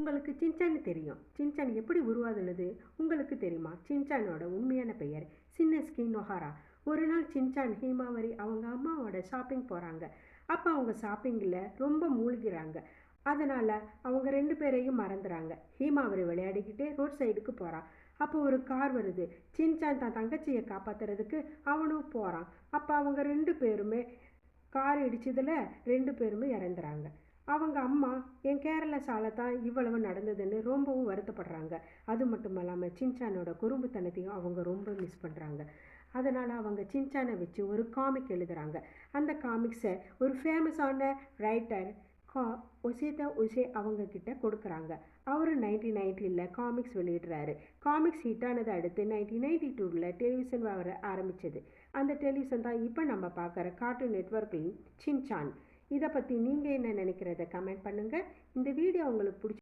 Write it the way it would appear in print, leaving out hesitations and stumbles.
உங்களுக்கு சின்சான் தெரியும். சின்சான் எப்படி உருவாதுனது உங்களுக்கு தெரியுமா? சின்சானோட உண்மையான பெயர் சின்னஸ்கி நொஹாரா. ஒரு நாள் சின்சான் ஹீமாவரி அவங்க அம்மாவோட ஷாப்பிங் போகிறாங்க. அப்போ அவங்க ஷாப்பிங்கில் ரொம்ப மூழ்கிறாங்க. அதனால் அவங்க 2 பேரையும் மறந்துறாங்க. ஹீமாவரி விளையாடிக்கிட்டே ரோட் சைடுக்கு போகிறான். அப்போ ஒரு கார் வருது. சின்சான் தான் தங்கச்சியை காப்பாற்றுறதுக்கு அவனும் போகிறான். அப்போ அவங்க 2 பேருமே கார் இடிச்சதில் 2 பேருமே இறந்துறாங்க. அவங்க அம்மா என் கேரளசால தான் இவ்வளவு நடந்ததுன்னு ரொம்பவும் வருத்தப்படுறாங்க. அது மட்டும் இல்லாமல் சின்சானோட குறும்புத்தனத்தையும் அவங்க ரொம்ப மிஸ் பண்ணுறாங்க. அதனால் அவங்க சின்சானை வச்சு ஒரு காமிக் எழுதுகிறாங்க. அந்த காமிக்ஸை ஒரு ஃபேமஸான ரைட்டர் ஒசேதா ஒசே அவங்கக்கிட்ட கொடுக்குறாங்க. அவர் 1990 காமிக்ஸ் வெளியிடுறாரு. காமிக்ஸ் ஹிட்டானதை அடுத்து 1992 டெலிவிஷன் வர ஆரம்பித்தது. அந்த டெலிவிஷன் தான் இப்போ நம்ம பார்க்குற கார்ட்டூன் நெட்வொர்க்கின் சின்சான். இதை பற்றி நீங்கள் என்ன நினைக்கிறத கமெண்ட் பண்ணுங்கள். இந்த வீடியோ உங்களுக்கு பிடிச்சி